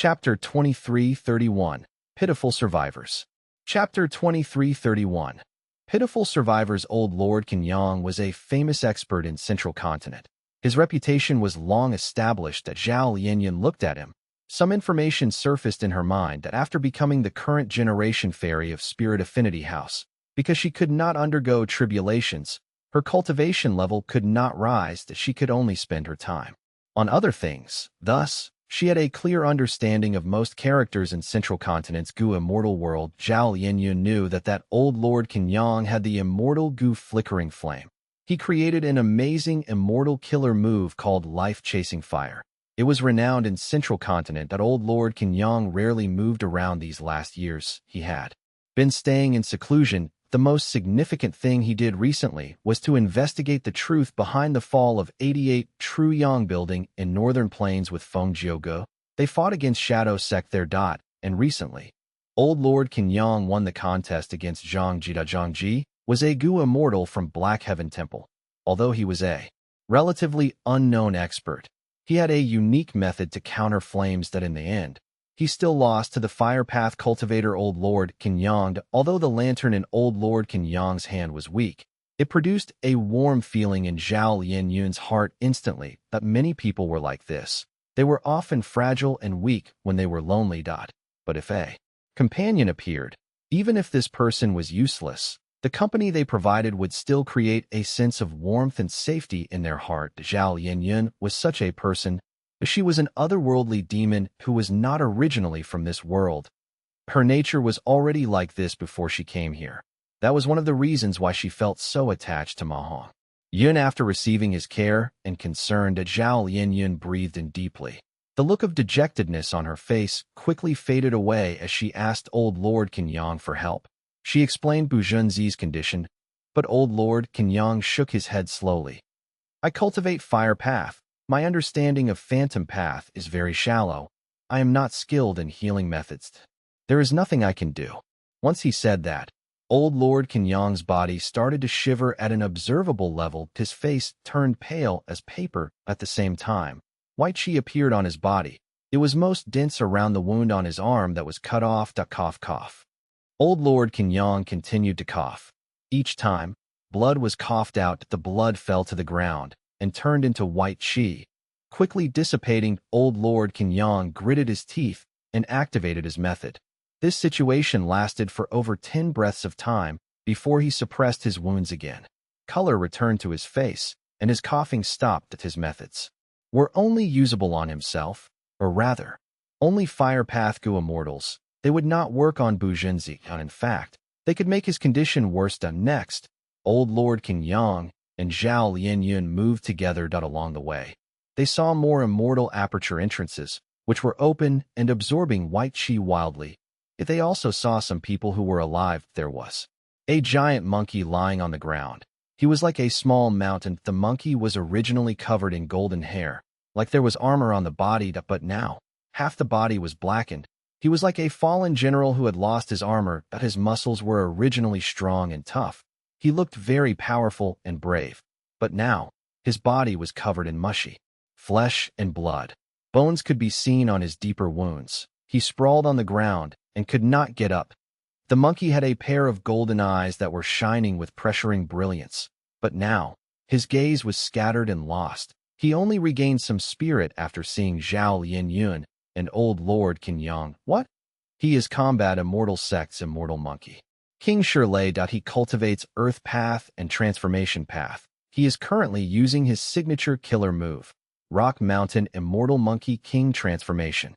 Chapter 2331. Pitiful Survivors. Chapter 2331. Pitiful Survivors. Old Lord Kinyong was a famous expert in Central Continent. His reputation was long established. As Zhao Lianyun looked at him, some information surfaced in her mind that after becoming the current generation fairy of Spirit Affinity House, because she could not undergo tribulations, her cultivation level could not rise, that she could only spend her time on other things. Thus, she had a clear understanding of most characters in Central Continent's Gu immortal world. Zhao Lianyun knew that old Lord Kinyong had the immortal Gu flickering flame. He created an amazing immortal killer move called life-chasing fire. It was renowned in Central Continent that old Lord Kinyong rarely moved around these last years. He had been staying in seclusion. The most significant thing he did recently was to investigate the truth behind the fall of 88 True Yang building in Northern Plains with Feng Jiuge. They fought against Shadow Sect there. And recently, old Lord Kinyong won the contest against Zhang Ji. Zhang Ji was a Gu immortal from Black Heaven Temple. Although he was a relatively unknown expert, he had a unique method to counter flames that in the end, he still lost to the fire path cultivator old Lord Kinyong. Although the lantern in old Lord Kinyong's hand was weak, it produced a warm feeling in Zhao Lianyun's heart instantly. That many people were like this. They were often fragile and weak when they were lonely. But if a companion appeared, even if this person was useless, the company they provided would still create a sense of warmth and safety in their heart. Zhao Lianyun was such a person. She was an otherworldly demon who was not originally from this world. Her nature was already like this before she came here. That was one of the reasons why she felt so attached to Ma Hong Yun. After receiving his care and concern, Zhao Lianyun breathed in deeply. The look of dejectedness on her face quickly faded away as she asked old Lord Kinyong for help. She explained Bu Junzi's condition, but old Lord Kinyong shook his head slowly. I cultivate fire path. My understanding of phantom path is very shallow. I am not skilled in healing methods. There is nothing I can do. Once he said that, old Lord Kinyong's body started to shiver at an observable level. His face turned pale as paper. At the same time, white chi appeared on his body. It was most dense around the wound on his arm that was cut off. Cough, cough. Old Lord Kinyong continued to cough. Each time, blood was coughed out. The blood fell to the ground and turned into white chi. Quickly dissipating, old Lord Kinyong gritted his teeth and activated his method. This situation lasted for over 10 breaths of time before he suppressed his wounds again. Color returned to his face, and his coughing stopped. His methods were only usable on himself, or rather, only fire path Gu immortals. They would not work on Bu Junzi, and in fact, they could make his condition worse. Next, old Lord Kinyong and Zhao Lianyun moved together. Along the way, they saw more immortal aperture entrances, which were open and absorbing white chi wildly. Yet they also saw some people who were alive. There was a giant monkey lying on the ground. He was like a small mountain. The monkey was originally covered in golden hair, like there was armor on the body, but now half the body was blackened. He was like a fallen general who had lost his armor, but his muscles were originally strong and tough. He looked very powerful and brave, but now his body was covered in mushy flesh and blood. Bones could be seen on his deeper wounds. He sprawled on the ground and could not get up. The monkey had a pair of golden eyes that were shining with pressuring brilliance, but now his gaze was scattered and lost. He only regained some spirit after seeing Zhao Lianyun and old Lord Kinyong. What? He is combat immortal sects immortal monkey. King Shirley. He cultivates Earth Path and Transformation Path. He is currently using his signature killer move, Rock Mountain Immortal Monkey King Transformation.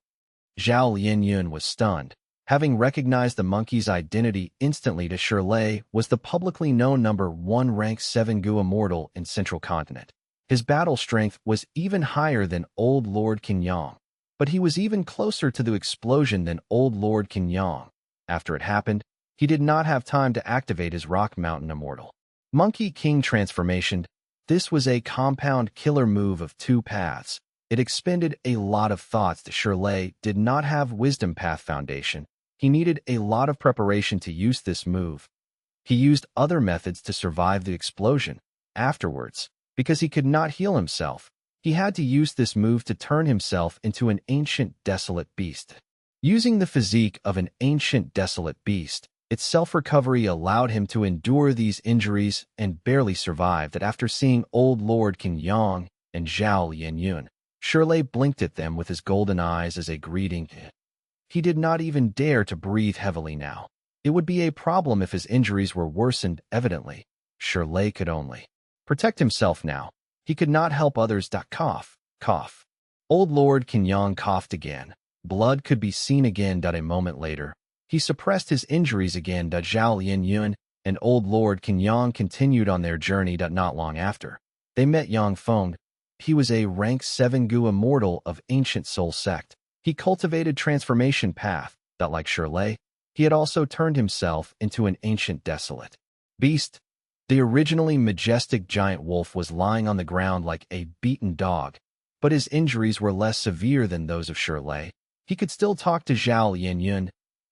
Zhao Lianyun was stunned. Having recognized the monkey's identity instantly, to Shirley was the publicly known #1 rank 7 Gu immortal in Central Continent. His battle strength was even higher than old Lord Kinyong, but he was even closer to the explosion than old Lord Kinyong. After it happened, he did not have time to activate his Rock Mountain Immortal Monkey King Transformation. This was a compound killer move of 2 paths. It expended a lot of thoughts. Shirley did not have Wisdom Path Foundation. He needed a lot of preparation to use this move. He used other methods to survive the explosion. Afterwards, because he could not heal himself, He had to use this move to turn himself into an ancient desolate beast. Using the physique of an ancient desolate beast, its self-recovery allowed him to endure these injuries and barely survive that after seeing old Lord Kinyong and Zhao Lianyun. Shirley blinked at them with his golden eyes as a greeting. He did not even dare to breathe heavily now. It would be a problem if his injuries were worsened, evidently. Shirley could only protect himself now. He could not help others. Cough, cough. Old Lord Kinyong coughed again. Blood could be seen again. A moment later, he suppressed his injuries again. Zhao Lianyun and old Lord Kinyong continued on their journey. Not long after, they met Yang Feng. He was a rank 7 Gu immortal of ancient soul sect. He cultivated transformation path. Like Shirley, he had also turned himself into an ancient desolate beast. The originally majestic giant wolf was lying on the ground like a beaten dog, but his injuries were less severe than those of Shirley. He could still talk to Zhao Lianyun.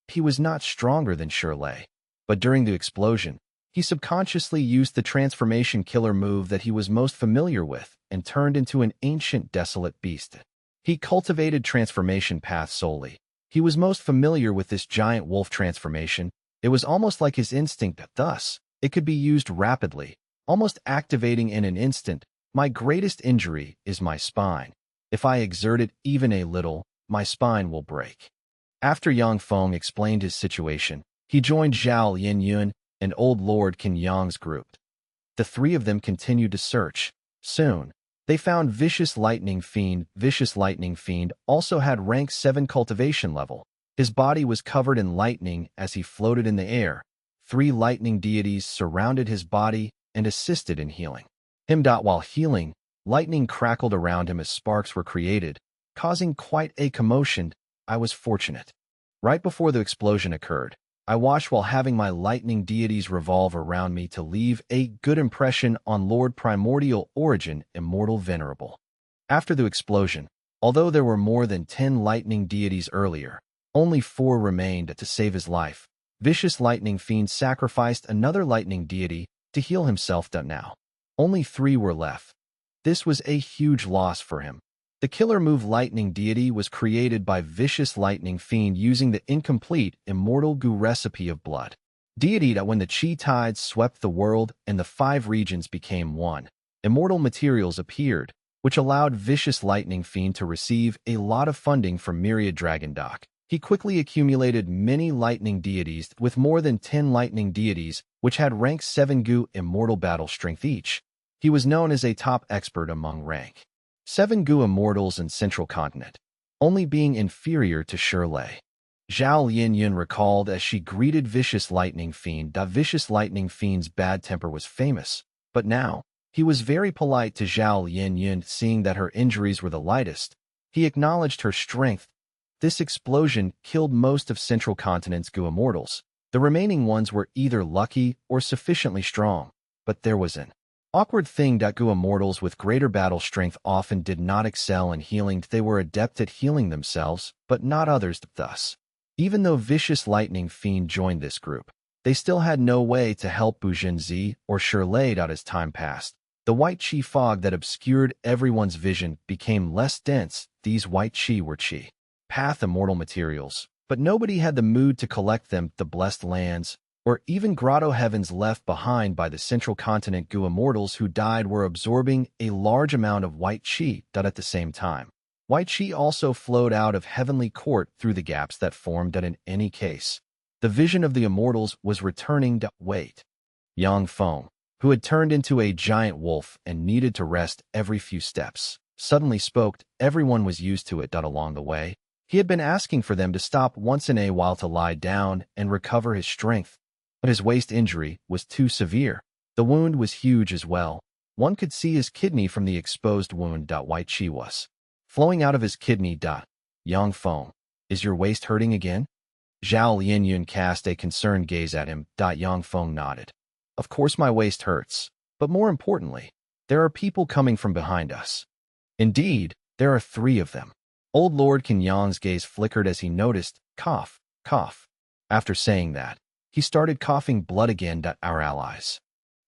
He was not stronger than Shirley, but during the explosion, he subconsciously used the transformation killer move that he was most familiar with and turned into an ancient desolate beast. He cultivated transformation path solely. He was most familiar with this giant wolf transformation. It was almost like his instinct, thus, it could be used rapidly, almost activating in an instant. My greatest injury is my spine. If I exert it even a little, my spine will break. After Yang Feng explained his situation, he joined Zhao Lianyun and old Lord Kinyong's group. The three of them continued to search. Soon, they found Vicious Lightning Fiend. Vicious Lightning Fiend also had rank 7 cultivation level. His body was covered in lightning as he floated in the air. 3 lightning deities surrounded his body and assisted in healing him. While healing, lightning crackled around him as sparks were created, causing quite a commotion. I was fortunate. Right before the explosion occurred, I watched while having my lightning deities revolve around me to leave a good impression on Lord Primordial Origin, Immortal Venerable. After the explosion, although there were more than 10 lightning deities earlier, only 4 remained to save his life. Vicious Lightning Fiend sacrificed another lightning deity to heal himself. Now, only 3 were left. This was a huge loss for him. The killer move Lightning Deity was created by Vicious Lightning Fiend using the incomplete Immortal Gu recipe of blood deity. When the chi tides swept the world and the 5 regions became one, immortal materials appeared, which allowed Vicious Lightning Fiend to receive a lot of funding from Myriad Dragon Dock. He quickly accumulated many lightning deities with more than 10 lightning deities, which had rank 7 Gu immortal battle strength each. He was known as a top expert among rank 7 Gu immortals in Central Continent, only being inferior to Shirley. Zhao Lianyun recalled as she greeted Vicious Lightning Fiend. Vicious Lightning Fiend's bad temper was famous, but now, he was very polite to Zhao Lianyun. Seeing that her injuries were the lightest, he acknowledged her strength. This explosion killed most of Central Continent's Gu immortals. The remaining ones were either lucky or sufficiently strong, but there was an awkward thing. Gu immortals with greater battle strength often did not excel in healing. They were adept at healing themselves, but not others. Thus, even though Vicious Lightning Fiend joined this group, they still had no way to help Bujinzi or Shirley. As time passed, the white chi fog that obscured everyone's vision became less dense. These white chi were chi path immortal materials, but nobody had the mood to collect them. The blessed lands, or even grotto heavens left behind by the Central Continent Gu immortals who died were absorbing a large amount of white chi. At the same time, white chi also flowed out of Heavenly Court through the gaps that formed. In any case, the vision of the immortals was returning. Wait. Yang Feng, who had turned into a giant wolf and needed to rest every few steps, suddenly spoke. Everyone was used to it. Along the way, he had been asking for them to stop once in a while to lie down and recover his strength. But his waist injury was too severe. The wound was huge as well. One could see his kidney from the exposed wound. White chi was flowing out of his kidney. Yang Feng, is your waist hurting again? Zhao Lianyun cast a concerned gaze at him. Yang Feng nodded. Of course my waist hurts, but more importantly, there are people coming from behind us. Indeed, there are 3 of them. Old Lord Kinyong's gaze flickered as he noticed, cough, cough. After saying that, he started coughing blood again. Our allies?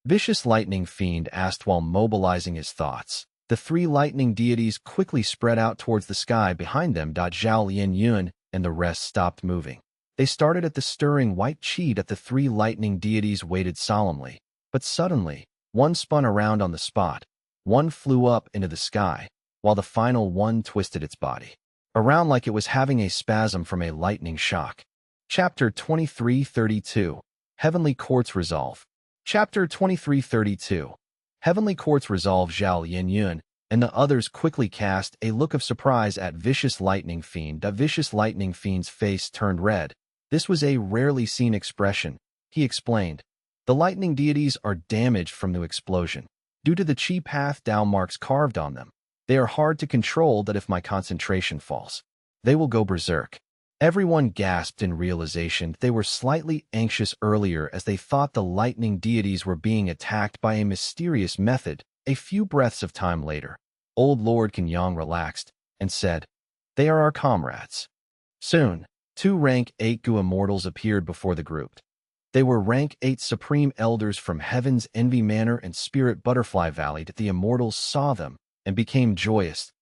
Vicious Lightning Fiend asked while mobilizing his thoughts. The three lightning deities quickly spread out towards the sky behind them. Zhao Lianyun and the rest stopped moving. They started at the stirring white chi that the three lightning deities waited solemnly. But suddenly, one spun around on the spot. One flew up into the sky, while the final one twisted its body around like it was having a spasm from a lightning shock. Chapter 2332. Heavenly Courts Resolve. Chapter 2332. Heavenly Courts Resolve. Zhao Lianyun and the others quickly cast a look of surprise at Vicious Lightning Fiend. The Vicious Lightning Fiend's face turned red. This was a rarely seen expression. He explained, "The lightning deities are damaged from the explosion, due to the chi path Dao marks carved on them. They are hard to control that if my concentration falls, they will go berserk." Everyone gasped in realization. They were slightly anxious earlier as they thought the lightning deities were being attacked by a mysterious method. A few breaths of time later, old Lord Kinyong relaxed and said, "They are our comrades." Soon, two rank 8 Gu immortals appeared before the group. They were rank 8 supreme elders from Heaven's Envy Manor and Spirit Butterfly Valley. That the immortals saw them and became joyous.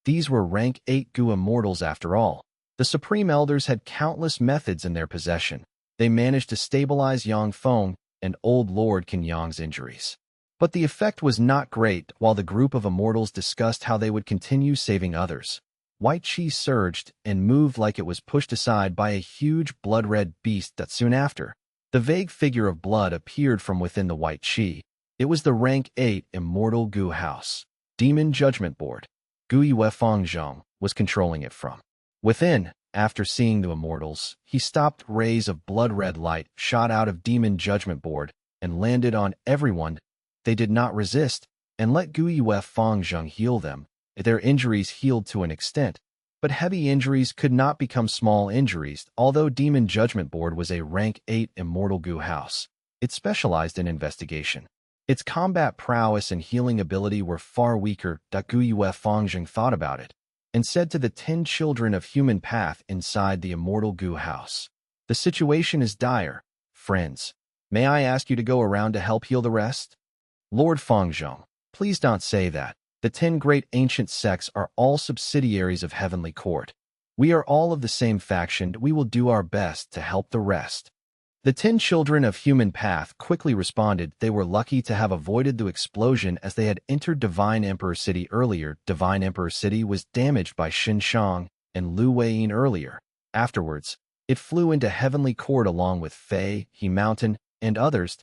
These were rank 8 Gu immortals after all. The supreme elders had countless methods in their possession. They managed to stabilize Yang Feng and old Lord Kinyong's injuries. But the effect was not great. While the group of immortals discussed how they would continue saving others, white chi surged and moved like it was pushed aside by a huge blood-red beast. That soon after, the vague figure of blood appeared from within the white chi. It was the rank 8 immortal Gu House Demon Judgment Board. Gu Yue Fangzhong was controlling it from within. After seeing the immortals, he stopped. Rays of blood-red light shot out of Demon Judgment Board and landed on everyone. They did not resist and let Gu Yue Fangzhong heal them. Their injuries healed to an extent, but heavy injuries could not become small injuries. Although Demon Judgment Board was a rank 8 immortal Gu house, it specialized in investigation. Its combat prowess and healing ability were far weaker. Gu Yue Fangzhong thought about it and said to the 10 children of human path inside the immortal Gu house, "The situation is dire, friends. May I ask you to go around to help heal the rest?" "Lord Fangzhong, please don't say that. The 10 great ancient sects are all subsidiaries of Heavenly Court. We are all of the same faction. We will do our best to help the rest." The 10 children of human path quickly responded. They were lucky to have avoided the explosion as they had entered Divine Emperor City earlier. Divine Emperor City was damaged by Xinshang and Lu Weiyin earlier. Afterwards, it flew into Heavenly Court along with Fei, He Mountain, and others.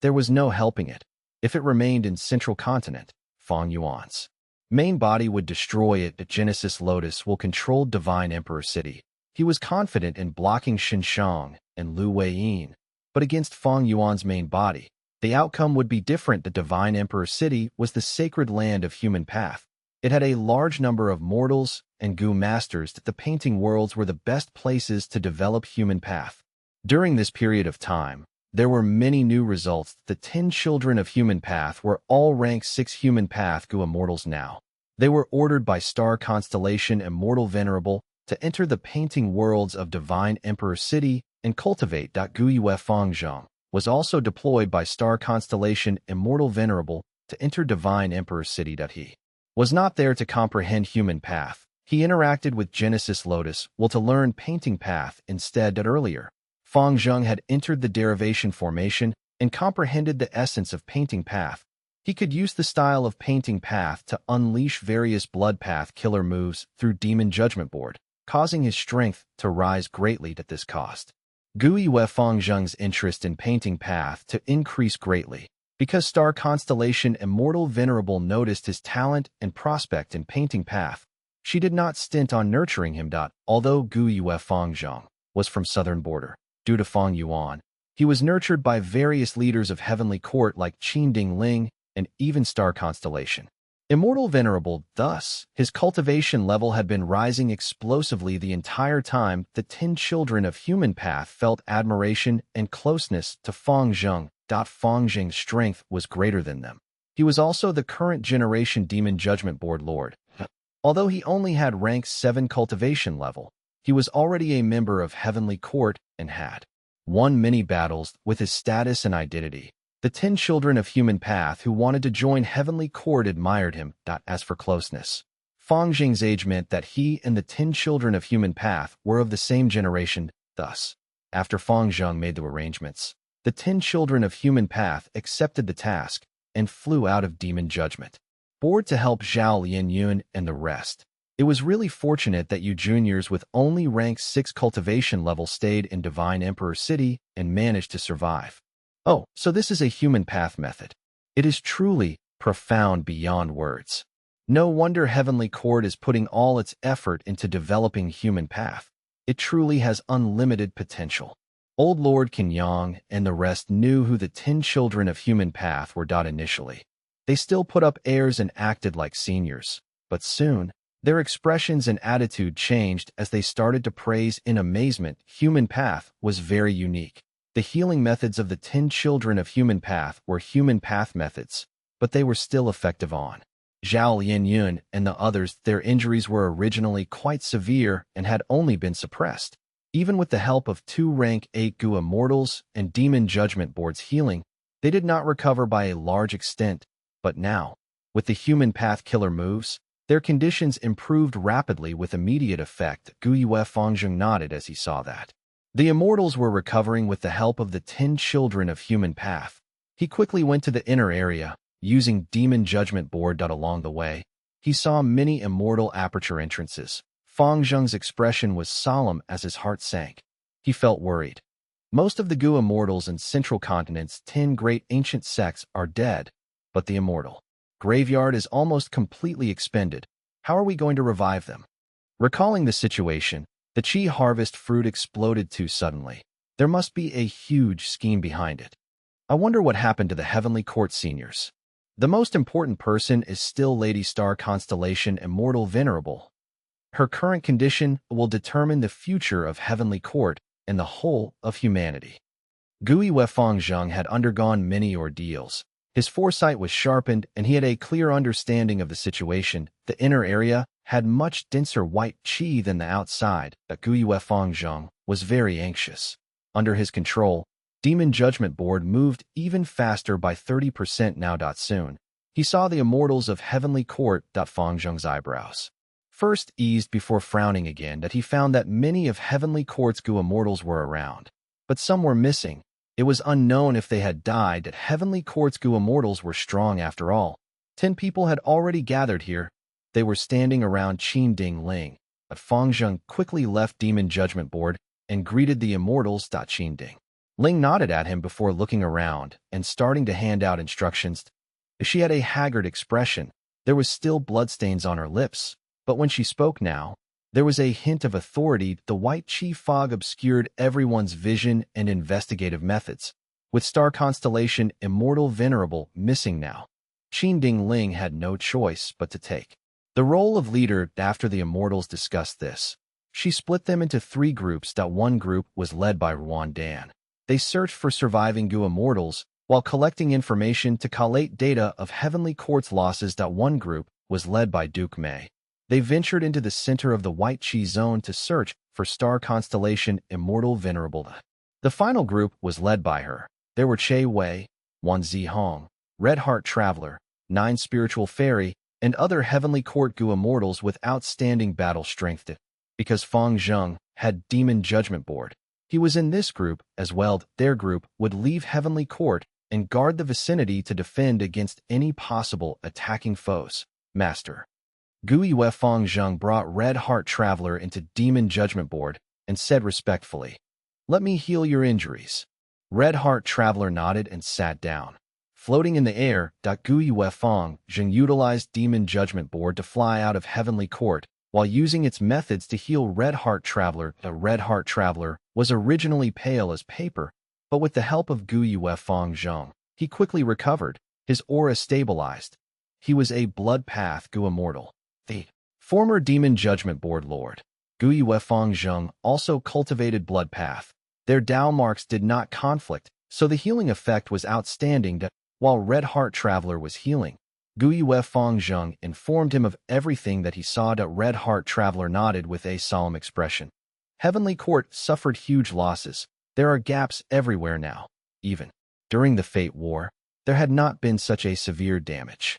There was no helping it. If it remained in Central Continent, Fang Yuan's main body would destroy it. The Genesis Lotus will control Divine Emperor City. He was confident in blocking Xinshang and Lu Weiyin, but against Fang Yuan's main body, the outcome would be different. The Divine Emperor City was the sacred land of human path. It had a large number of mortals and Gu masters. That the painting worlds were the best places to develop human path. During this period of time, there were many new results. The 10 children of human path were all rank 6 human path Gu immortals now. They were ordered by star constellation Immortal Venerable to enter the painting worlds of Divine Emperor City and cultivate. Gu Yue Fangzhong was also deployed by star constellation Immortal Venerable to enter Divine Emperor City. He was not there to comprehend human path. He interacted with Genesis Lotus to learn painting path instead. Earlier, Fangzhong had entered the derivation formation and comprehended the essence of painting path. He could use the style of painting path to unleash various blood path killer moves through Demon Judgment Board, causing his strength to rise greatly at this cost. Gu Yue Fangzhong's interest in painting path to increase greatly, because star constellation Immortal Venerable noticed his talent and prospect in painting path. She did not stint on nurturing him. Although Gu Yue Fangzhong was from southern border, due to Fang Yuan, he was nurtured by various leaders of Heavenly Court like Qin Ding Ling and even star constellation Immortal Venerable. Thus, his cultivation level had been rising explosively the entire time. The 10 children of human path felt admiration and closeness to Fangzhong. Fangzhong's strength was greater than them. He was also the current generation Demon Judgment Board Lord. Although he only had rank 7 cultivation level, he was already a member of Heavenly Court and had won many battles with his status and identity. The 10 children of human path who wanted to join heavenly court admired him. As for closeness, Fang Jing's age meant that he and the 10 children of human path were of the same generation. Thus, after Fang Zheng made the arrangements, the 10 children of human path accepted the task and flew out of demon judgment, bored to help Zhao Lianyun and the rest. It was really fortunate that you juniors with only rank 6 cultivation level stayed in Divine Emperor City and managed to survive. Oh, so this is a human path method. It is truly profound beyond words. No wonder Heavenly Court is putting all its effort into developing human path. It truly has unlimited potential. Old Lord Kinyong and the rest knew who the 10 children of human path were. Initially, they still put up airs and acted like seniors, but soon, their expressions and attitude changed as they started to praise in amazement. Human path was very unique. The healing methods of the 10 children of human path were human path methods, but they were still effective on Zhao Lianyun and the others. Their injuries were originally quite severe and had only been suppressed. Even with the help of 2 rank 8 Gu immortals and demon judgment board's healing, they did not recover by a large extent, but now, with the human path killer moves, their conditions improved rapidly with immediate effect. Gu Yue Fangzheng nodded as he saw that. The immortals were recovering with the help of the 10 children of human path. He quickly went to the inner area, using demon judgment board. Along the way, he saw many immortal aperture entrances. Fang Zheng's expression was solemn as his heart sank. He felt worried. Most of the Gu immortals in Central Continent's 10 great ancient sects are dead, but the immortal graveyard is almost completely expended. How are we going to revive them? Recalling the situation, the Qi harvest fruit exploded too suddenly. There must be a huge scheme behind it. I wonder what happened to the Heavenly Court seniors. The most important person is still Lady Star Constellation Immortal Venerable. Her current condition will determine the future of Heavenly Court and the whole of humanity. Gui Wefang Zheng had undergone many ordeals. His foresight was sharpened and he had a clear understanding of the situation. The inner area had much denser white qi than the outside, but Gui Wefang Zheng was very anxious. Under his control, Demon Judgment Board moved even faster by 30% now. Soon, he saw the immortals of Heavenly Court. Fang Zheng's eyebrows first eased before frowning again. That he found that many of Heavenly Court's Gu immortals were around, but some were missing. It was unknown if they had died. That Heavenly Court's Gu immortals were strong after all. 10 people had already gathered here. They were standing around Qin Ding Ling, but Fang Zheng quickly left Demon Judgment Board and greeted the immortals. Qin Ding Ling nodded at him before looking around and starting to hand out instructions. She had a haggard expression. There was still bloodstains on her lips, but when she spoke now, there was a hint of authority. The white chi fog obscured everyone's vision and investigative methods. With star constellation Immortal Venerable missing now, Qin Ding Ling had no choice but to take the role of leader. After the immortals discussed this, she split them into 3 groups. One group was led by Ruan Dan. They searched for surviving Gu immortals while collecting information to collate data of Heavenly Court's losses. One group was led by Duke Mei. They ventured into the center of the White Qi Zone to search for star constellation Immortal Venerable. The final group was led by her. There were Che Wei, Wan Zihong, Red Heart Traveler, 9 Spiritual Fairy, and other Heavenly Court Gu immortals with outstanding battle strength. Because Fang Zheng had Demon Judgment Board, he was in this group as well. Their group would leave Heavenly Court and guard the vicinity to defend against any possible attacking foes. Master Gui Wefang Zheng brought Red Heart Traveler into Demon Judgment Board and said respectfully, "Let me heal your injuries." Red Heart Traveler nodded and sat down. Floating in the air, Gui Wefang Zheng utilized Demon Judgment Board to fly out of Heavenly Court while using its methods to heal Red Heart Traveler. The Red Heart Traveler was originally pale as paper, but with the help of Gui Wefang Zheng, he quickly recovered. His aura stabilized. He was a blood path Gu immortal. The former Demon Judgment Board Lord Gui Wefang Zheng also cultivated blood path. Their Dao marks did not conflict, so the healing effect was outstanding. While Red Heart Traveler was healing, Gui Wefang Zheng informed him of everything that he saw. Red Heart Traveler nodded with a solemn expression. Heavenly Court suffered huge losses. There are gaps everywhere now. Even During the Fate War, there had not been such a severe damage.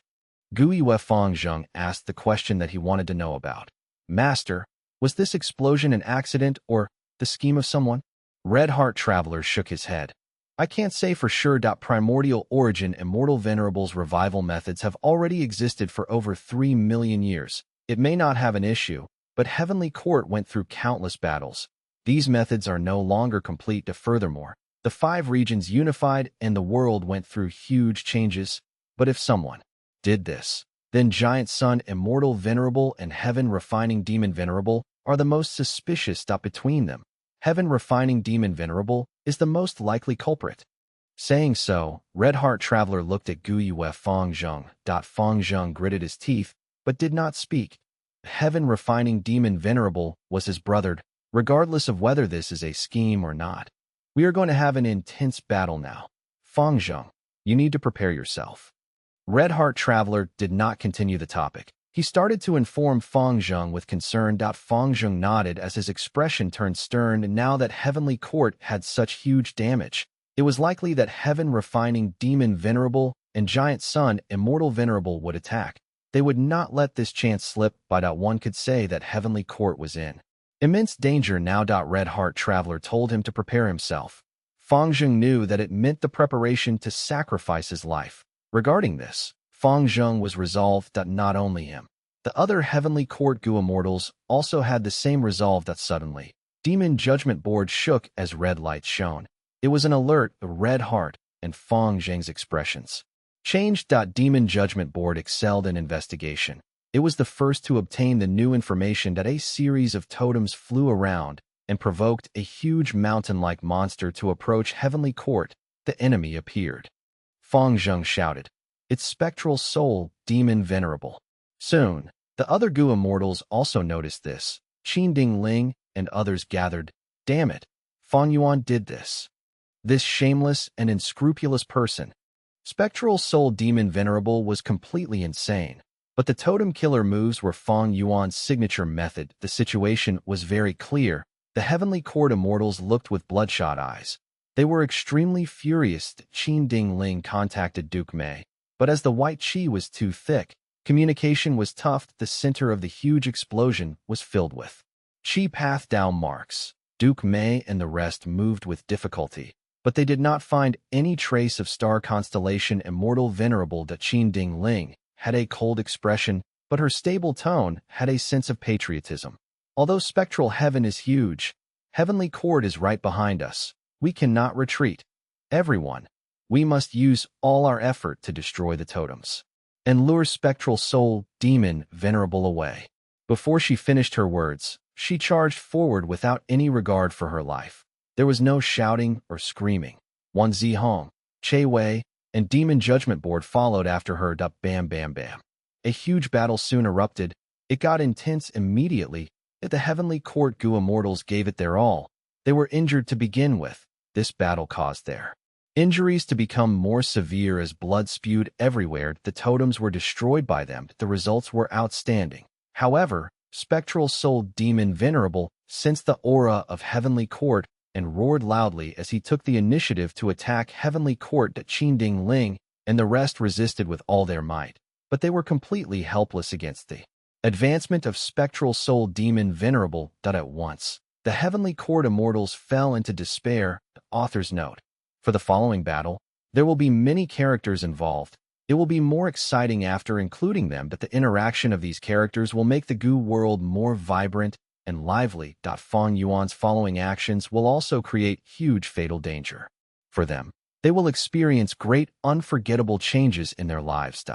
Guiyue Fangzheng asked the question that he wanted to know about. Master, was this explosion an accident or the scheme of someone? Red Heart Traveler shook his head. I can't say for sure. Primordial origin immortal venerables revival methods have already existed for over 3 million years. It may not have an issue, but Heavenly Court went through countless battles. These methods are no longer complete. Furthermore, the 5 regions unified and the world went through huge changes. But if someone did this, then Giant Sun Immortal Venerable and Heaven Refining Demon Venerable are the most suspicious. Between them, Heaven Refining Demon Venerable is the most likely culprit. Saying so, Red Heart Traveler looked at Guiyue Fangzheng. Fangzheng gritted his teeth, but did not speak. Heaven Refining Demon Venerable was his brother, regardless of whether this is a scheme or not. We are going to have an intense battle now. Fangzheng, you need to prepare yourself. Red Heart Traveler did not continue the topic. He started to inform Fangzheng with concern. Fangzheng nodded as his expression turned stern, and now that Heavenly Court had such huge damage, it was likely that Heaven Refining Demon Venerable and Giant Sun Immortal Venerable would attack. They would not let this chance slip. One could say that Heavenly Court was in immense danger now. Red Heart Traveler told him to prepare himself. Fangzheng knew that it meant the preparation to sacrifice his life. Regarding this, Fangzheng was resolved. Not only him, the other Heavenly Court Gu immortals also had the same resolve. Suddenly, Demon Judgment Board shook as red lights shone. It was an alert. The Red Heart and Fangzheng's expressions changed. Demon Judgment Board excelled in investigation. It was the first to obtain the new information that a series of totems flew around and provoked a huge mountain-like monster to approach Heavenly Court. The enemy appeared. Fangzheng shouted, "It's Spectral Soul, Demon Venerable." Soon, the other Gu immortals also noticed this. Qin Ling and others gathered. Damn it, Fang Yuan did this. This shameless and unscrupulous person. Spectral Soul Demon Venerable was completely insane. But the totem killer moves were Fang Yuan's signature method. The situation was very clear. The Heavenly Court immortals looked with bloodshot eyes. They were extremely furious. Qin Ling contacted Duke Mei, but as the white qi was too thick, communication was tough. The center of the huge explosion was filled with qi path down marks. Duke Mei and the rest moved with difficulty, but they did not find any trace of star constellation immortal venerable. Qin Ling had a cold expression, but her stable tone had a sense of patriotism. Although spectral heaven is huge, Heavenly Court is right behind us. We cannot retreat. Everyone, we must use all our effort to destroy the totems and lure Spectral Soul Demon Venerable away. Before she finished her words, she charged forward without any regard for her life. There was no shouting or screaming. Wan Zihong, Che Wei, and Demon Judgment Board followed after her. Bam, bam, bam. A huge battle soon erupted. It got intense immediately. The Heavenly Court Gu immortals gave it their all. They were injured to begin with. This battle caused their injuries to become more severe as blood spewed everywhere. The totems were destroyed by them. The results were outstanding. However, Spectral Soul Demon Venerable sensed the aura of Heavenly Court and roared loudly as he took the initiative to attack Heavenly Court. Qin Ling and the rest resisted with all their might, but they were completely helpless against the advancement of Spectral Soul Demon Venerable. At once, the Heavenly Court immortals fell into despair. Author's note: for the following battle, there will be many characters involved. It will be more exciting after including them. The interaction of these characters will make the Gu world more vibrant and lively. Fang Yuan's following actions will also create huge fatal danger for them. They will experience great unforgettable changes in their lives.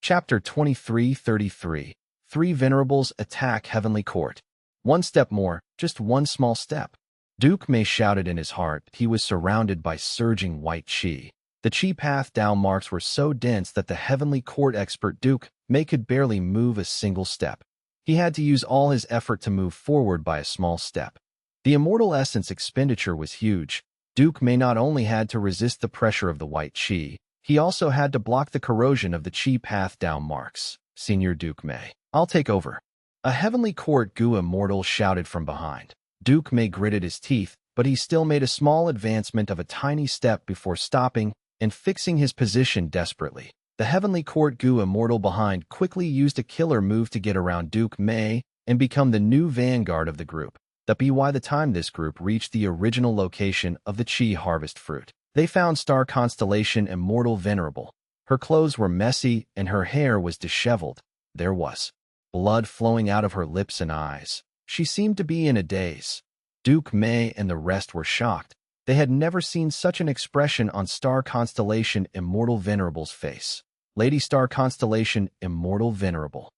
Chapter 23:33. 3 Venerables attack Heavenly Court. One step more, just one small step. Duke Mei shouted in his heart. He was surrounded by surging white qi. The qi path down marks were so dense that the Heavenly Court expert Duke Mei could barely move a single step. He had to use all his effort to move forward by a small step. The immortal essence expenditure was huge. Duke Mei not only had to resist the pressure of the white qi, he also had to block the corrosion of the qi path down marks. Senior Duke Mei, I'll take over. A Heavenly Court Gu immortal shouted from behind. Duke Mei gritted his teeth, but he still made a small advancement of a tiny step before stopping. and fixing his position desperately. The Heavenly Court Gu immortal behind quickly used a killer move to get around Duke Mei and become the new vanguard of the group. By the time this group reached the original location of the Qi harvest fruit, they found star constellation immortal Venerable. Her clothes were messy and her hair was disheveled. There was blood flowing out of her lips and eyes. She seemed to be in a daze. Duke Mei and the rest were shocked. They had never seen such an expression on star constellation immortal Venerable's face. Lady Star Constellation Immortal Venerable.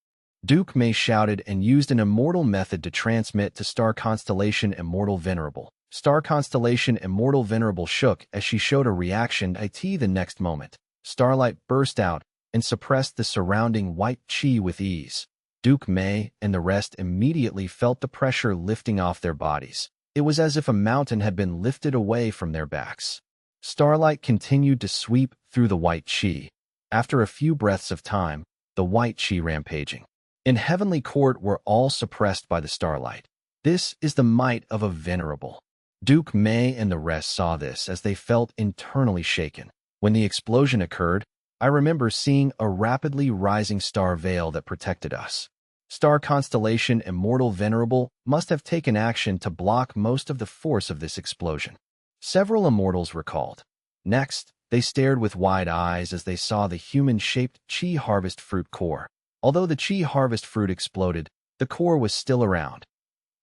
Duke Mei shouted and used an immortal method to transmit to Star Constellation Immortal Venerable. Star Constellation Immortal Venerable shook as she showed a reaction. The next moment, starlight burst out and suppressed the surrounding white qi with ease. Duke Mei and the rest immediately felt the pressure lifting off their bodies. It was as if a mountain had been lifted away from their backs. Starlight continued to sweep through the white qi. After a few breaths of time, the white qi rampaging in Heavenly Court were all suppressed by the starlight. This is the might of a Venerable. Duke Mei and the rest saw this as they felt internally shaken. When the explosion occurred, I remember seeing a rapidly rising star veil that protected us. Star Constellation Immortal Venerable must have taken action to block most of the force of this explosion. Several immortals were called. Next, they stared with wide eyes as they saw the human-shaped Qi harvest fruit core. Although the Qi harvest fruit exploded, the core was still around.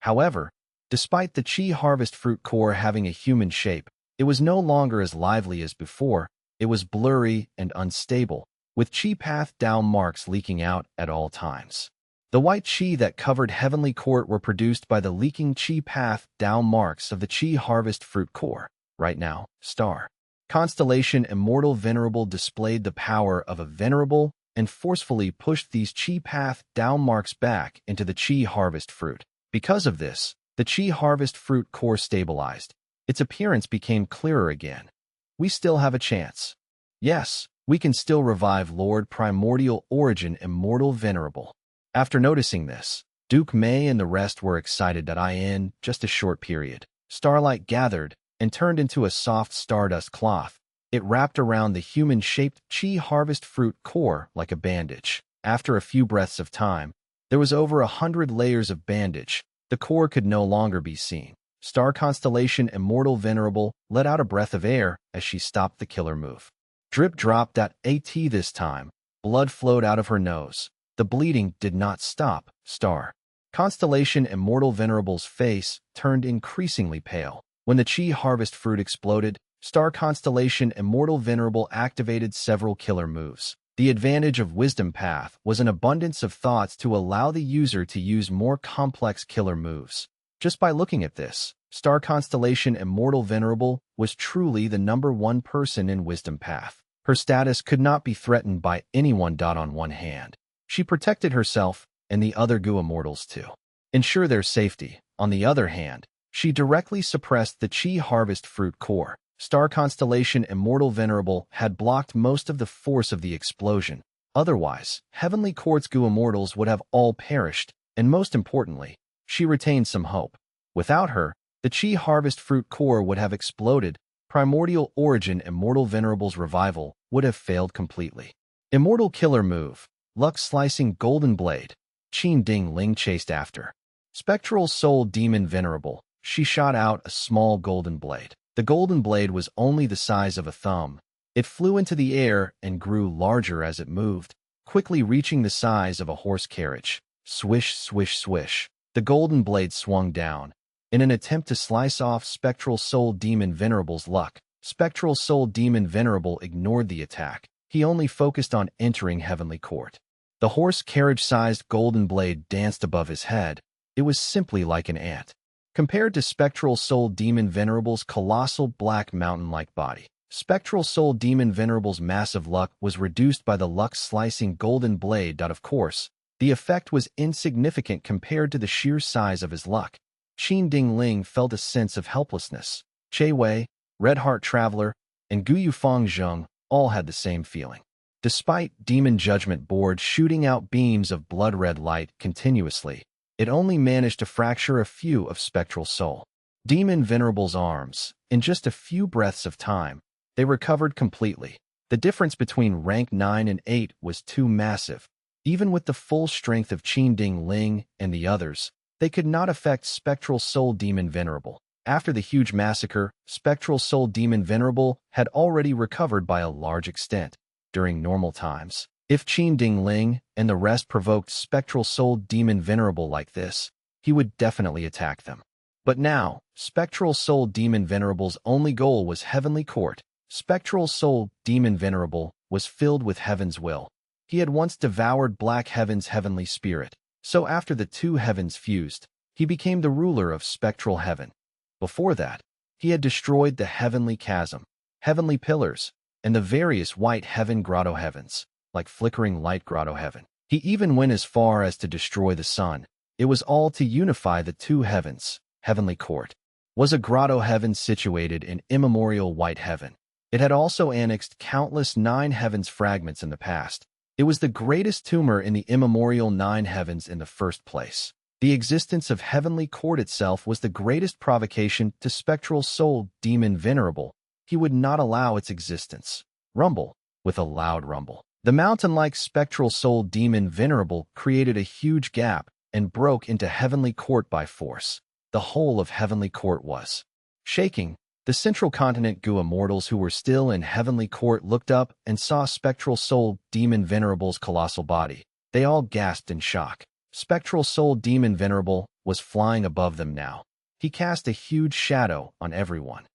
However, despite the Qi harvest fruit core having a human shape, it was no longer as lively as before. It was blurry and unstable, with Qi path down marks leaking out at all times. The white Qi that covered Heavenly Court were produced by the leaking Qi path down marks of the Qi harvest fruit core. Right now, Star Constellation Immortal Venerable displayed the power of a Venerable and forcefully pushed these Qi path down marks back into the Qi harvest fruit. Because of this, the Qi harvest fruit core stabilized. Its appearance became clearer again. We still have a chance. Yes, we can still revive Lord Primordial Origin Immortal Venerable. After noticing this, Duke Mei and the rest were excited that in just a short period, starlight gathered and turned into a soft stardust cloth. It wrapped around the human-shaped Qi harvest fruit core like a bandage. After a few breaths of time, there was over 100 layers of bandage. The core could no longer be seen. Star Constellation Immortal Venerable let out a breath of air as she stopped the killer move. Drip dropped at this time. Blood flowed out of her nose. The bleeding did not stop. Star Constellation Immortal Venerable's face turned increasingly pale. When the Qi harvest fruit exploded, Star Constellation Immortal Venerable activated several killer moves. The advantage of Wisdom Path was an abundance of thoughts to allow the user to use more complex killer moves. Just by looking at this, Star Constellation Immortal Venerable was truly the #1 person in Wisdom Path. Her status could not be threatened by anyone. On one hand, she protected herself and the other Gu immortals to ensure their safety. On the other hand, she directly suppressed the Qi harvest fruit core. Star Constellation Immortal Venerable had blocked most of the force of the explosion. Otherwise, Heavenly Court's Gu immortals would have all perished, and most importantly, she retained some hope. Without her, the Qi harvest fruit core would have exploded. Primordial Origin Immortal Venerable's revival would have failed completely. Immortal Killer Move. Luck Slicing Golden Blade. Qin Ding Ling chased after. Spectral Soul Demon Venerable. She shot out a small golden blade. The golden blade was only the size of a thumb. It flew into the air and grew larger as it moved, quickly reaching the size of a horse carriage. Swish, swish, swish. The golden blade swung down. In an attempt to slice off Spectral Soul Demon Venerable's luck, Spectral Soul Demon Venerable ignored the attack. He only focused on entering Heavenly Court. The horse carriage-sized golden blade danced above his head. It was simply like an ant, compared to Spectral Soul Demon Venerable's colossal black mountain-like body. Spectral Soul Demon Venerable's massive luck was reduced by the luck-slicing golden blade. Of course, the effect was insignificant compared to the sheer size of his luck. Qin Ding Ling felt a sense of helplessness. Che Wei, Red Heart Traveler, and Guyu Fang Zheng all had the same feeling. Despite Demon Judgment Board shooting out beams of blood-red light continuously, it only managed to fracture a few of Spectral Soul Demon Venerable's arms. In just a few breaths of time, They recovered completely. The difference between rank 9 and 8 was too massive. Even with the full strength of Qin Ding Ling and the others, they could not affect Spectral Soul Demon Venerable. After the huge massacre, Spectral Soul Demon Venerable had already recovered by a large extent. During normal times, if Qin Ding Ling and the rest provoked Spectral Soul Demon Venerable like this, he would definitely attack them. But now, Spectral Soul Demon Venerable's only goal was Heavenly Court. Spectral Soul Demon Venerable was filled with Heaven's will. He had once devoured Black Heaven's heavenly spirit, so after the two heavens fused, he became the ruler of Spectral Heaven. Before that, he had destroyed the Heavenly Chasm, Heavenly Pillars, and the various White Heaven Grotto Heavens, like Flickering Light Grotto Heaven. He even went as far as to destroy the sun. It was all to unify the two heavens. Heavenly Court was a grotto heaven situated in immemorial White Heaven. It had also annexed countless Nine Heavens fragments in the past. It was the greatest tumor in the immemorial Nine Heavens in the first place. The existence of Heavenly Court itself was the greatest provocation to Spectral Soul Demon Venerable. He would not allow its existence. Rumble. With a loud rumble, the mountain-like Spectral Soul Demon Venerable created a huge gap and broke into Heavenly Court by force. The whole of Heavenly Court was shaking. The central continent Gu immortals who were still in Heavenly Court looked up and saw Spectral Soul Demon Venerable's colossal body. They all gasped in shock. Spectral Soul Demon Venerable was flying above them now. He cast a huge shadow on everyone.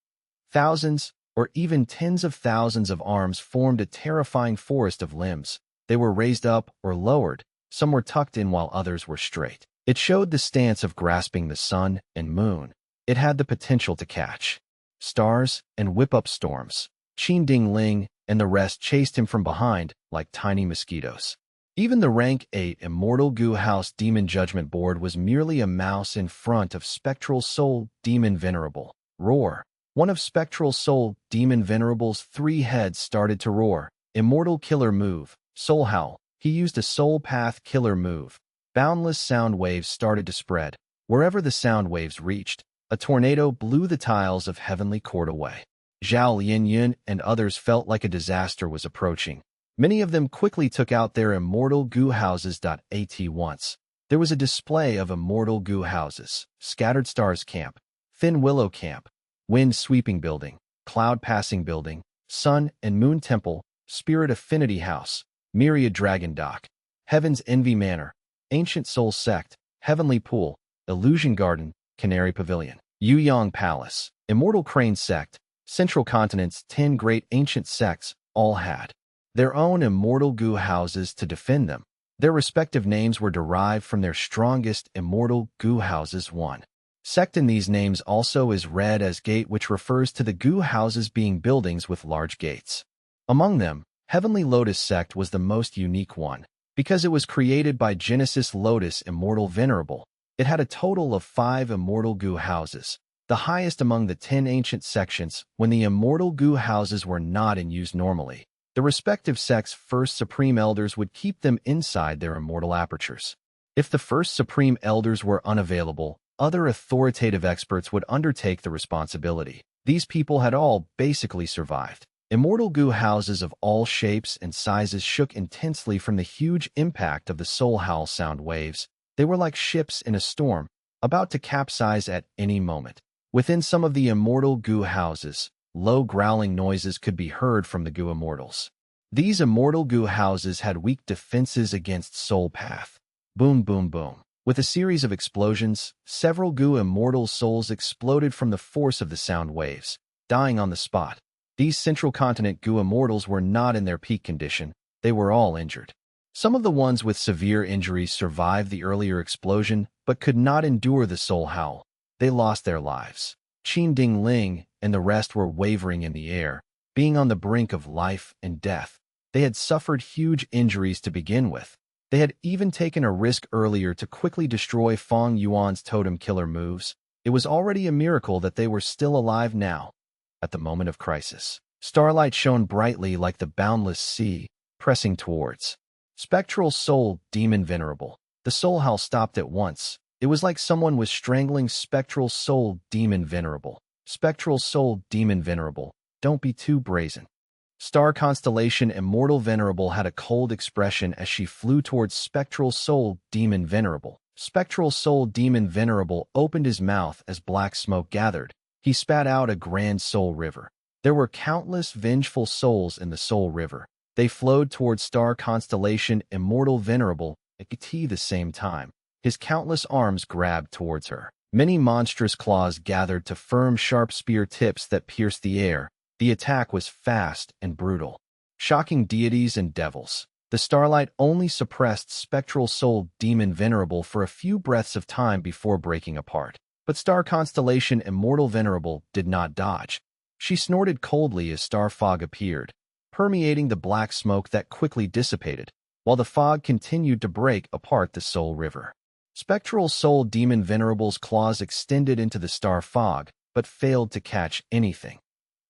Thousands, or even tens of thousands of arms formed a terrifying forest of limbs. They were raised up or lowered. Some were tucked in while others were straight. It showed the stance of grasping the sun and moon. It had the potential to catch stars and whip up storms. Qin Ding Ling and the rest chased him from behind like tiny mosquitoes. Even the rank 8 Immortal Gu House Demon Judgment Board was merely a mouse in front of Spectral Soul Demon Venerable. Roar. One of Spectral Soul Demon Venerable's 3 heads started to roar. Immortal Killer Move. Soul Howl. He used a Soul Path Killer Move. Boundless sound waves started to spread. Wherever the sound waves reached, a tornado blew the tiles of Heavenly Court away. Zhao Lianyun and others felt like a disaster was approaching. Many of them quickly took out their Immortal Gu Houses.At once. There was a display of Immortal Gu Houses, Scattered Stars Camp, Thin Willow Camp, Wind Sweeping Building, Cloud Passing Building, Sun and Moon Temple, Spirit Affinity House, Myriad Dragon Dock, Heaven's Envy Manor, Ancient Soul Sect, Heavenly Pool, Illusion Garden, Canary Pavilion, Yuyang Palace, Immortal Crane Sect. Central Continent's 10 great ancient sects all had their own Immortal Gu houses to defend them. Their respective names were derived from their strongest Immortal Gu houses. One sect in these names also is read as Gate, which refers to the Gu houses being buildings with large gates. Among them, Heavenly Lotus Sect was the most unique one, because it was created by Genesis Lotus Immortal Venerable. It had a total of 5 Immortal Gu houses, the highest among the 10 ancient sections when the Immortal Gu houses were not in use normally. The respective sects' first Supreme Elders would keep them inside their immortal apertures. If the first Supreme Elders were unavailable, other authoritative experts would undertake the responsibility. These people had all basically survived. Immortal Gu houses of all shapes and sizes shook intensely from the huge impact of the soul howl sound waves. They were like ships in a storm, about to capsize at any moment. Within some of the Immortal Gu houses, low growling noises could be heard from the Gu immortals. These Immortal Gu houses had weak defenses against Soul Path. Boom, boom, boom. With a series of explosions, several Gu immortal souls exploded from the force of the sound waves, dying on the spot. These Central Continent Gu immortals were not in their peak condition. They were all injured. Some of the ones with severe injuries survived the earlier explosion, but could not endure the soul howl. They lost their lives. Qin Ding Ling and the rest were wavering in the air, being on the brink of life and death. They had suffered huge injuries to begin with. They had even taken a risk earlier to quickly destroy Fang Yuan's totem killer moves. It was already a miracle that they were still alive now. At the moment of crisis, starlight shone brightly like the boundless sea, pressing towards Spectral Soul Demon Venerable. The soul howl stopped at once. It was like someone was strangling Spectral Soul Demon Venerable. Spectral Soul Demon Venerable, don't be too brazen. Star constellation Immortal Venerable had a cold expression as she flew towards Spectral Soul Demon Venerable. Spectral Soul Demon Venerable opened his mouth as black smoke gathered. He spat out a grand soul river. There were countless vengeful souls in the soul river. They flowed towards star constellation Immortal Venerable at the same time. His countless arms grabbed towards her. Many monstrous claws gathered to firm, sharp spear tips that pierced the air. The attack was fast and brutal. Shocking deities and devils. The starlight only suppressed Spectral Soul Demon Venerable for a few breaths of time before breaking apart. But star constellation Immortal Venerable did not dodge. She snorted coldly as star fog appeared, permeating the black smoke that quickly dissipated, while the fog continued to break apart the soul river. Spectral Soul Demon Venerable's claws extended into the star fog, but failed to catch anything.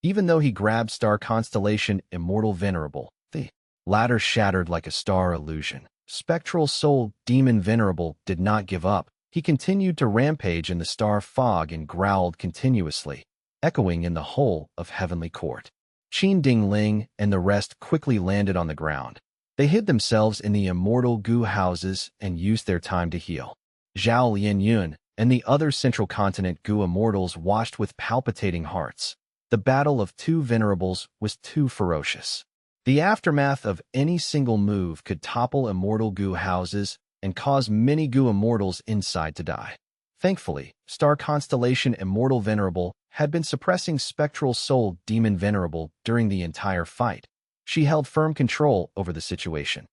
Even though he grabbed star constellation Immortal Venerable, the latter shattered like a star illusion. Spectral Soul Demon Venerable did not give up. He continued to rampage in the star fog and growled continuously, echoing in the whole of Heavenly Court. Qin Ding Ling and the rest quickly landed on the ground. They hid themselves in the immortal gu houses and used their time to heal. Zhao Lianyun and the other Central Continent gu immortals watched with palpitating hearts. The battle of two venerables was too ferocious. The aftermath of any single move could topple immortal gu houses and cause many gu immortals inside to die. Thankfully, star constellation Immortal Venerable had been suppressing Spectral Soul Demon Venerable during the entire fight. She held firm control over the situation.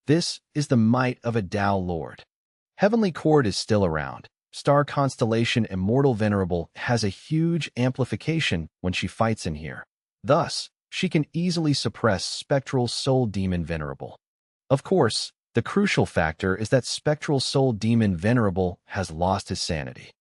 This is the might of a Tao Lord. Heavenly Court is still around. Star constellation Immortal Venerable has a huge amplification when she fights in here. Thus, she can easily suppress Spectral Soul Demon Venerable. Of course, the crucial factor is that Spectral Soul Demon Venerable has lost his sanity.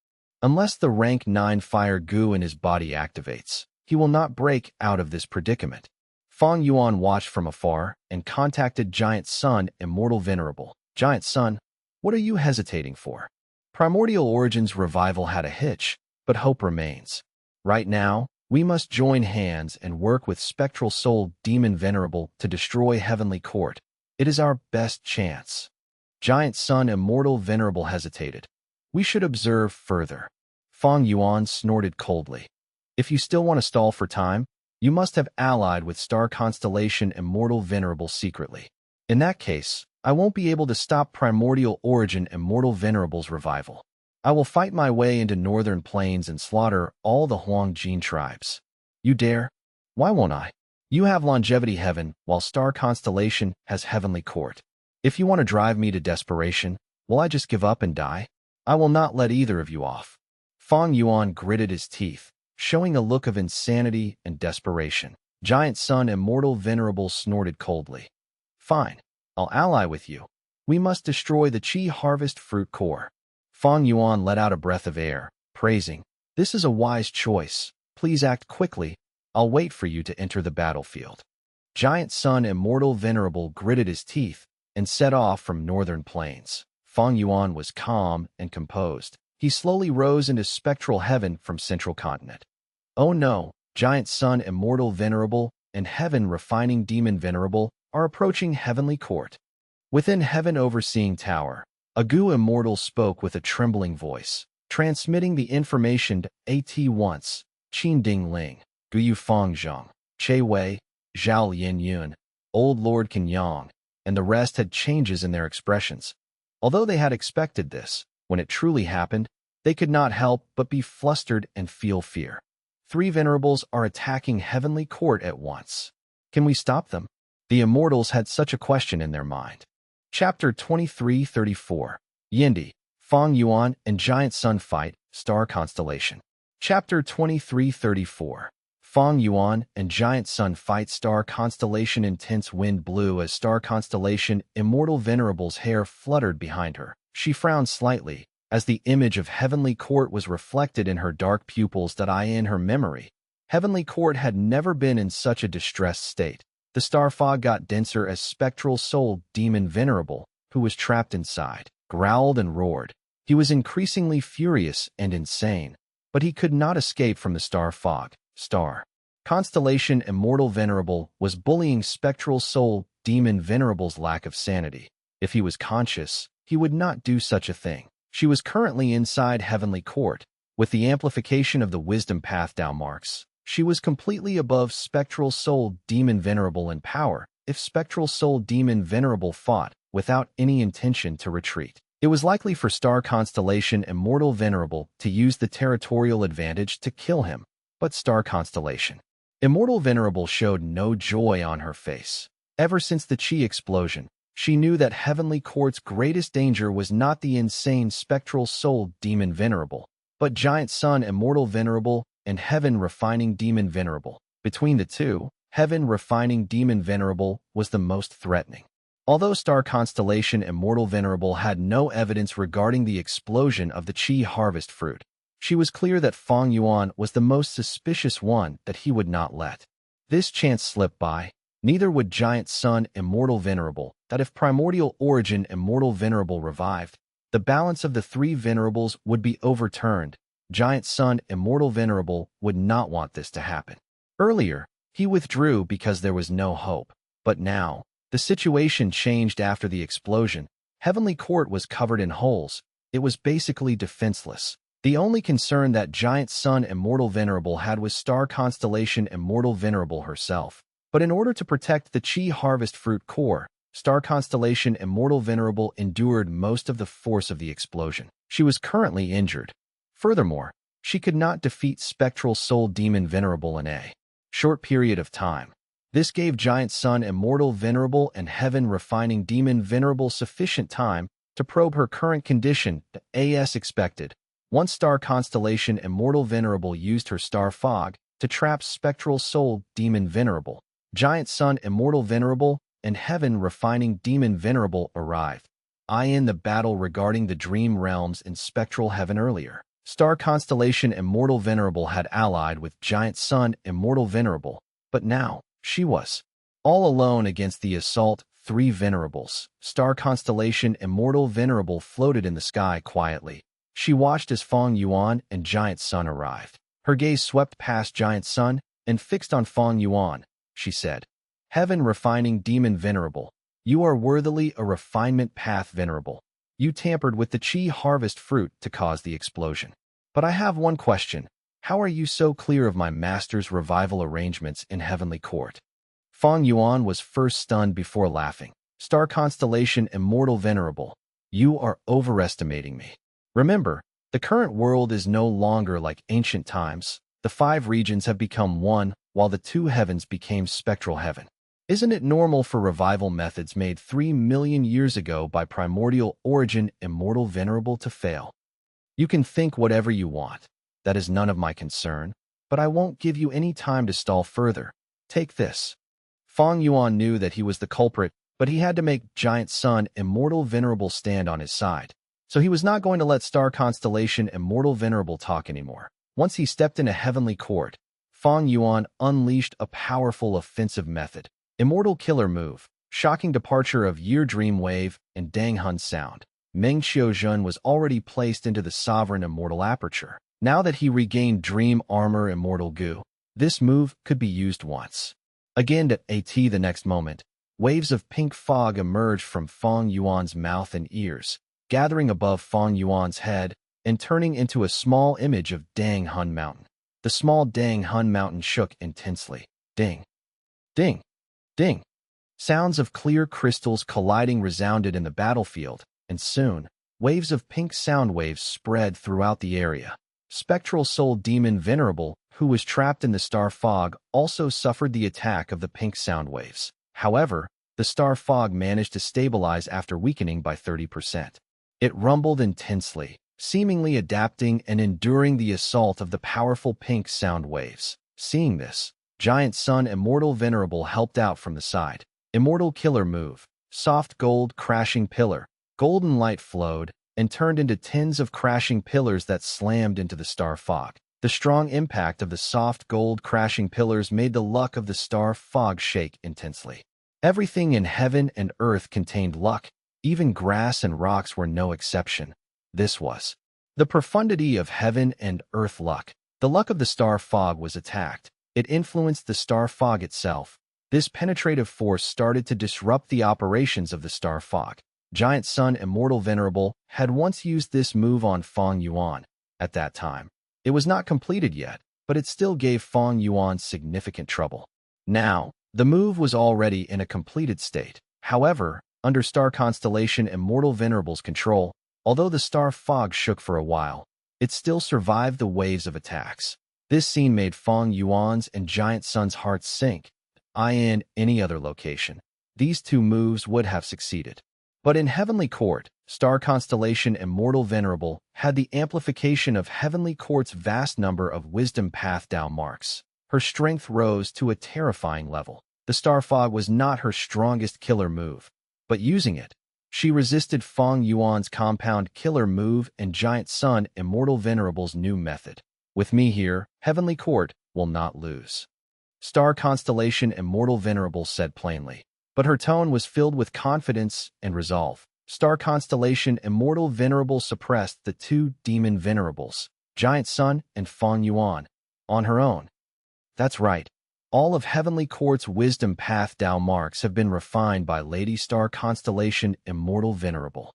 Unless the rank 9 fire goo in his body activates, he will not break out of this predicament. Fang Yuan watched from afar and contacted Giant Sun Immortal Venerable. Giant Sun, what are you hesitating for? Primordial Origins revival had a hitch, but hope remains. Right now, we must join hands and work with Spectral Soul Demon Venerable to destroy Heavenly Court. It is our best chance. Giant Sun Immortal Venerable hesitated. We should observe further. Fang Yuan snorted coldly. If you still want to stall for time, you must have allied with star constellation Immortal Venerable secretly. In that case, I won't be able to stop Primordial Origin Immortal Venerable's revival. I will fight my way into northern plains and slaughter all the Huangjin tribes. You dare? Why won't I? You have longevity heaven, while star constellation has Heavenly Court. If you want to drive me to desperation, will I just give up and die? I will not let either of you off. Fang Yuan gritted his teeth, showing a look of insanity and desperation. Giant Sun Immortal Venerable snorted coldly. Fine, I'll ally with you. We must destroy the Qi Harvest Fruit Core. Fang Yuan let out a breath of air, praising, "This is a wise choice. Please act quickly. I'll wait for you to enter the battlefield." Giant Sun Immortal Venerable gritted his teeth and set off from northern plains. Fang Yuan was calm and composed. He slowly rose into spectral heaven from Central Continent. Oh no, Giant Sun Immortal Venerable and Heaven Refining Demon Venerable are approaching Heavenly Court. Within Heaven Overseeing Tower, a gu immortal spoke with a trembling voice, transmitting the information to at once. Qin Ding Ling, Guyu Fang Zhang, Che Wei, Zhao Lianyun, Old Lord Kinyong, and the rest had changes in their expressions. Although they had expected this, when it truly happened, they could not help but be flustered and feel fear. 3 venerables are attacking Heavenly Court at once. Can we stop them? The immortals had such a question in their mind. Chapter 2334. Yindi, Fang Yuan and Giant Sun Fight, Star Constellation. Chapter 2334. Fang Yuan and Giant Sun Fight, Star Constellation. Intense wind blew as Star Constellation Immortal Venerable's hair fluttered behind her. She frowned slightly, as the image of Heavenly Court was reflected in her dark pupils that eye in her memory. Heavenly Court had never been in such a distressed state. The star fog got denser as Spectral Soul Demon Venerable, who was trapped inside, growled and roared. He was increasingly furious and insane, but he could not escape from the star fog. Star Constellation Immortal Venerable was bullying Spectral Soul Demon Venerable's lack of sanity. If he was conscious, he would not do such a thing. She was currently inside Heavenly Court. With the amplification of the wisdom path down marks, she was completely above Spectral Soul Demon Venerable in power. If Spectral Soul Demon Venerable fought without any intention to retreat, it was likely for Star Constellation Immortal Venerable to use the territorial advantage to kill him. But Star Constellation Immortal Venerable showed no joy on her face. Ever since the Chi explosion, she knew that Heavenly Court's greatest danger was not the insane Spectral Soul Demon Venerable, but Giant Sun Immortal Venerable and Heaven Refining Demon Venerable. Between the two, Heaven Refining Demon Venerable was the most threatening. Although Star Constellation Immortal Venerable had no evidence regarding the explosion of the Chi harvest fruit, she was clear that Fang Yuan was the most suspicious one that he would not let this chance slip by. Neither would Giant Sun Immortal Venerable, that if Primordial Origin Immortal Venerable revived, the balance of the three Venerables would be overturned. Giant Sun Immortal Venerable would not want this to happen. Earlier, he withdrew because there was no hope. But now, the situation changed after the explosion. Heavenly Court was covered in holes. It was basically defenseless. The only concern that Giant Sun Immortal Venerable had was Star Constellation Immortal Venerable herself. But in order to protect the Chi Harvest Fruit core, Star Constellation Immortal Venerable endured most of the force of the explosion. She was currently injured. Furthermore, she could not defeat Spectral Soul Demon Venerable in a short period of time. This gave Giant Sun Immortal Venerable and Heaven Refining Demon Venerable sufficient time to probe her current condition, as expected. Once Star Constellation Immortal Venerable used her star fog to trap Spectral Soul Demon Venerable, Giant Sun Immortal Venerable and Heaven Refining Demon Venerable arrived. In the battle regarding the Dream Realms in Spectral Heaven earlier, Star Constellation Immortal Venerable had allied with Giant Sun Immortal Venerable, but now she was all alone against the assault three Venerables. Star Constellation Immortal Venerable floated in the sky quietly. She watched as Fang Yuan and Giant Sun arrived. Her gaze swept past Giant Sun and fixed on Fang Yuan. She said, "Heaven Refining Demon Venerable, you are worthily a refinement path Venerable. You tampered with the Chi harvest fruit to cause the explosion. But I have one question. How are you so clear of my master's revival arrangements in Heavenly Court?" Fang Yuan was first stunned before laughing. Star Constellation Immortal Venerable, you are overestimating me. Remember, the current world is no longer like ancient times. The 5 regions have become one, while the 2 heavens became spectral heaven. Isn't it normal for revival methods made 3 million years ago by Primordial Origin Immortal Venerable to fail? You can think whatever you want. That is none of my concern, but I won't give you any time to stall further. Take this. Fang Yuan knew that he was the culprit, but he had to make Giant Sun Immortal Venerable stand on his side. So he was not going to let Star Constellation Immortal Venerable talk anymore. Once he stepped into Heavenly Court, Fang Yuan unleashed a powerful offensive method. Immortal Killer Move, shocking departure of Year Dream Wave, and Dang Hun Sound. Meng Qiuzhen was already placed into the Sovereign Immortal Aperture. Now that he regained Dream Armor Immortal Goo, this move could be used once. Again at the next moment, waves of pink fog emerged from Fang Yuan's mouth and ears, gathering above Fang Yuan's head and turning into a small image of Dang Hun Mountain. The small Dang Hun Mountain shook intensely. Ding, ding, ding. Sounds of clear crystals colliding resounded in the battlefield, and soon, waves of pink sound waves spread throughout the area. Spectral Soul Demon Venerable, who was trapped in the star fog, also suffered the attack of the pink sound waves. However, the star fog managed to stabilize after weakening by 30%. It rumbled intensely, seemingly adapting and enduring the assault of the powerful pink sound waves. Seeing this, Giant Sun Immortal Venerable helped out from the side. Immortal Killer Move, soft gold crashing pillar. Golden light flowed and turned into tens of crashing pillars that slammed into the star fog. The strong impact of the soft gold crashing pillars made the luck of the star fog shake intensely. Everything in heaven and earth contained luck. Even grass and rocks were no exception. This was the profundity of heaven and earth luck. The luck of the star fog was attacked. It influenced the star fog itself. This penetrative force started to disrupt the operations of the star fog. Giant Sun Immortal Venerable had once used this move on Fang Yuan. At that time, it was not completed yet, but it still gave Fang Yuan significant trouble. Now, the move was already in a completed state. However, under star constellation Immortal Venerable's control, although the star fog shook for a while, it still survived the waves of attacks. This scene made Fang Yuan's and Giant Sun's hearts sink. In any other location, these two moves would have succeeded. But in Heavenly Court, star constellation Immortal Venerable had the amplification of Heavenly Court's vast number of wisdom path-Tao marks. Her strength rose to a terrifying level. The star fog was not her strongest killer move, but using it, she resisted Fang Yuan's compound killer move and Giant Sun Immortal Venerable's new method. With me here, Heavenly Court will not lose. Star constellation Immortal Venerable said plainly, but her tone was filled with confidence and resolve. Star constellation Immortal Venerable suppressed the two demon venerables, Giant Sun and Fang Yuan, on her own. That's right. All of Heavenly Court's wisdom path-Tao marks have been refined by Lady Star constellation Immortal Venerable.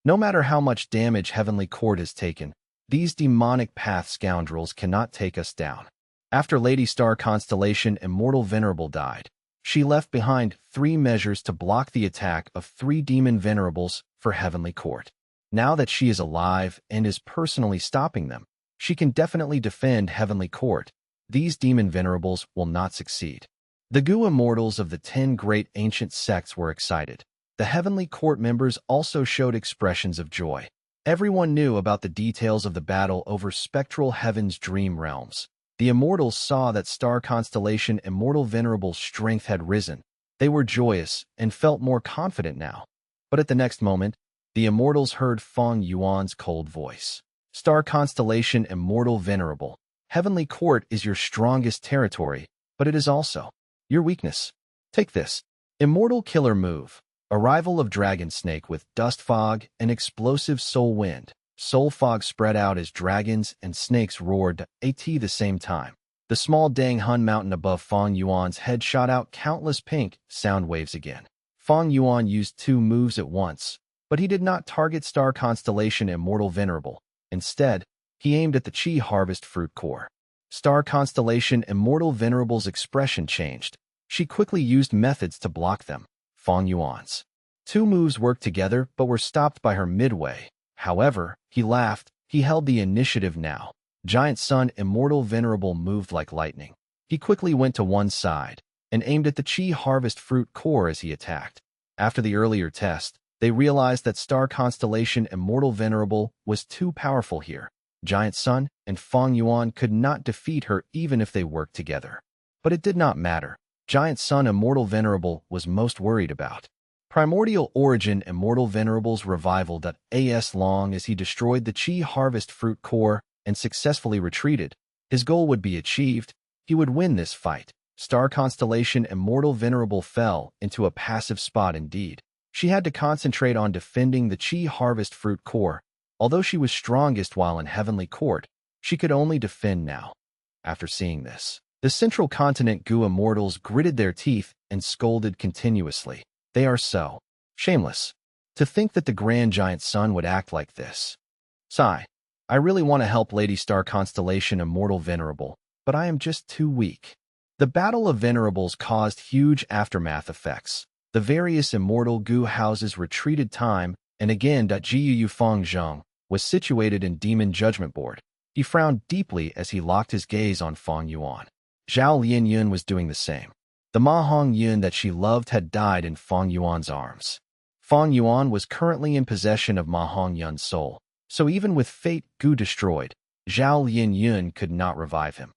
No matter how much damage Heavenly Court has taken, these demonic path scoundrels cannot take us down. After Lady Star constellation Immortal Venerable died, she left behind 3 measures to block the attack of 3 demon venerables for Heavenly Court. Now that she is alive and is personally stopping them, she can definitely defend Heavenly Court. These demon venerables will not succeed. The Gu immortals of the 10 great ancient sects were excited. The Heavenly Court members also showed expressions of joy. Everyone knew about the details of the battle over Spectral Heaven's dream realms. The immortals saw that star constellation Immortal Venerable's strength had risen. They were joyous and felt more confident now. But at the next moment, the immortals heard Fang Yuan's cold voice. Star constellation Immortal Venerable, Heavenly Court is your strongest territory, but it is also your weakness. Take this. Immortal Killer Move. Arrival of Dragon Snake with Dust Fog and Explosive Soul Wind. Soul fog spread out as dragons and snakes roared at the same time. The small Dang Hun mountain above Fang Yuan's head shot out countless pink sound waves again. Fang Yuan used 2 moves at once, but he did not target star constellation Immortal Venerable. Instead, he aimed at the Chi Harvest Fruit core. Star constellation Immortal Venerable's expression changed. She quickly used methods to block them. Fang Yuan's 2 moves worked together but were stopped by her midway. However, he laughed. He held the initiative now. Giant Sun Immortal Venerable moved like lightning. He quickly went to one side and aimed at the Chi Harvest Fruit core as he attacked. After the earlier test, they realized that star constellation Immortal Venerable was too powerful here. Giant Sun and Fang Yuan could not defeat her even if they worked together. But it did not matter. Giant Sun Immortal Venerable was most worried about Primordial Origin Immortal Venerable's revival. As long as he destroyed the Chi Harvest Fruit core and successfully retreated, his goal would be achieved. He would win this fight. Star constellation Immortal Venerable fell into a passive spot indeed. She had to concentrate on defending the Chi Harvest Fruit core. Although she was strongest while in Heavenly Court, she could only defend now. After seeing this, the Central Continent Gu immortals gritted their teeth and scolded continuously. They are so shameless. To think that the Grand Giant Sun would act like this. Sigh. I really want to help Lady Star constellation Immortal Venerable, but I am just too weak. The Battle of Venerables caused huge aftermath effects. The various immortal Gu houses retreated time and again. Jiu Fang Zheng was situated in Demon Judgment Board. He frowned deeply as he locked his gaze on Fang Yuan. Zhao Lianyun was doing the same. The Ma Hong Yun that she loved had died in Fang Yuan's arms. Fang Yuan was currently in possession of Ma Hong Yun's soul, so even with fate Gu destroyed, Zhao Lianyun could not revive him.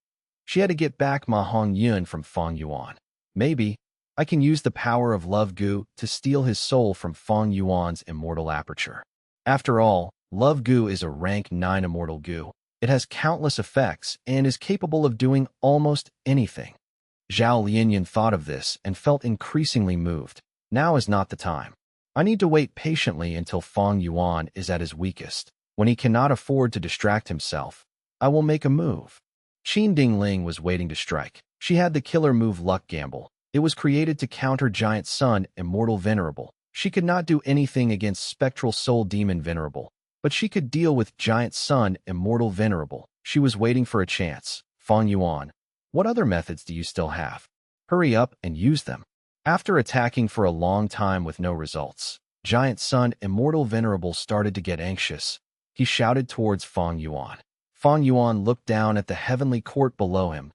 She had to get back Ma Hong Yun from Fang Yuan. Maybe I can use the power of Love Gu to steal his soul from Fang Yuan's immortal aperture. After all, Love Gu is a rank 9 immortal Gu. It has countless effects and is capable of doing almost anything. Zhao Lianyun thought of this and felt increasingly moved. Now is not the time. I need to wait patiently until Fang Yuan is at his weakest. When he cannot afford to distract himself, I will make a move. Qin Dingling was waiting to strike. She had the killer move Luck Gamble. It was created to counter Giant Sun, Immortal Venerable. She could not do anything against Spectral Soul Demon Venerable, but she could deal with Giant Sun, Immortal Venerable. She was waiting for a chance. Fang Yuan, what other methods do you still have? Hurry up and use them. After attacking for a long time with no results, Giant Sun, Immortal Venerable started to get anxious. He shouted towards Fang Yuan. Fang Yuan looked down at the heavenly court below him.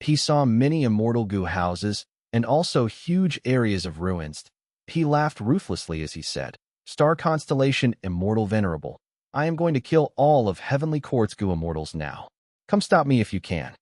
He saw many immortal goo houses and also huge areas of ruins. He laughed ruthlessly as he said, "Star constellation, Immortal Venerable. I am going to kill all of Heavenly Court's goo immortals now. Come stop me if you can."